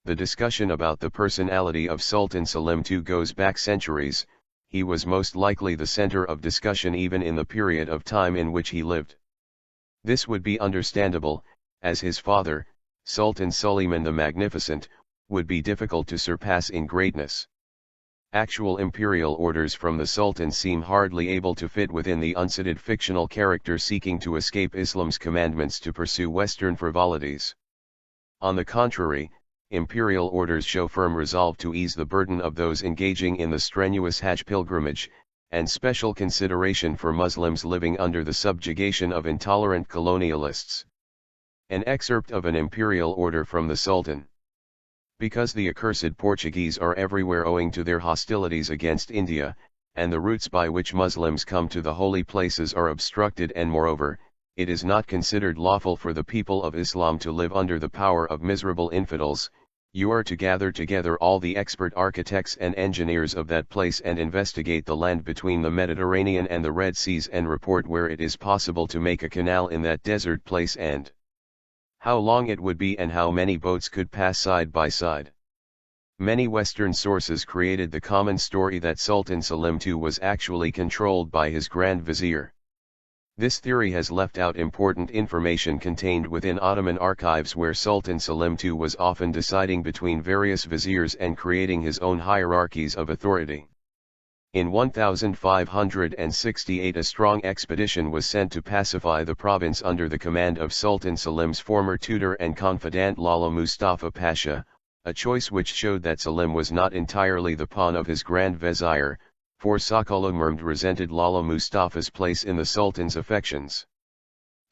The discussion about the personality of Sultan Selim II goes back centuries. He was most likely the center of discussion even in the period of time in which he lived. This would be understandable, as his father, Sultan Suleiman the Magnificent, would be difficult to surpass in greatness. Actual imperial orders from the Sultan seem hardly able to fit within the uncited fictional character seeking to escape Islam's commandments to pursue Western frivolities. On the contrary, imperial orders show firm resolve to ease the burden of those engaging in the strenuous Hajj pilgrimage, and special consideration for Muslims living under the subjugation of intolerant colonialists. An excerpt of an imperial order from the Sultan. Because the accursed Portuguese are everywhere owing to their hostilities against India, and the routes by which Muslims come to the holy places are obstructed, and moreover, it is not considered lawful for the people of Islam to live under the power of miserable infidels, you are to gather together all the expert architects and engineers of that place and investigate the land between the Mediterranean and the Red Seas, and report where it is possible to make a canal in that desert place, and how long it would be and how many boats could pass side by side. Many Western sources created the common story that Sultan Selim II was actually controlled by his Grand Vizier. This theory has left out important information contained within Ottoman archives, where Sultan Selim II was often deciding between various viziers and creating his own hierarchies of authority. In 1568 a strong expedition was sent to pacify the province under the command of Sultan Selim's former tutor and confidant Lala Mustafa Pasha, a choice which showed that Selim was not entirely the pawn of his Grand Vizier, for Sakalumurmd resented Lala Mustafa's place in the Sultan's affections.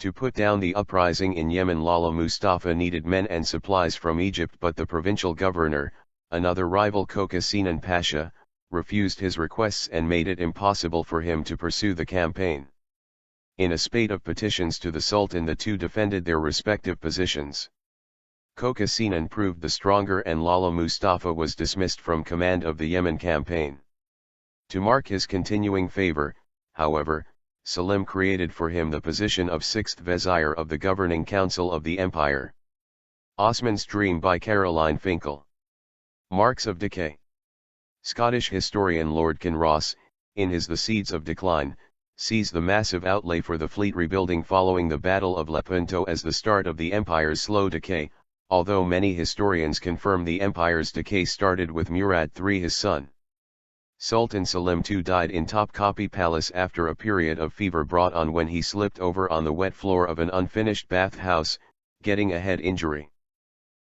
To put down the uprising in Yemen, Lala Mustafa needed men and supplies from Egypt, but the provincial governor, another rival Koka Sinan Pasha, refused his requests and made it impossible for him to pursue the campaign. In a spate of petitions to the Sultan, the two defended their respective positions. Koka Sinan proved the stronger, and Lala Mustafa was dismissed from command of the Yemen campaign. To mark his continuing favor, however, Selim created for him the position of sixth vizier of the governing council of the empire. Osman's Dream by Caroline Finkel. Marks of Decay. Scottish historian Lord Kinross, in his The Seeds of Decline, sees the massive outlay for the fleet rebuilding following the Battle of Lepanto as the start of the empire's slow decay, although many historians confirm the empire's decay started with Murad III, his son. Sultan Selim II died in Topkapi Palace after a period of fever brought on when he slipped over on the wet floor of an unfinished bath house, getting a head injury.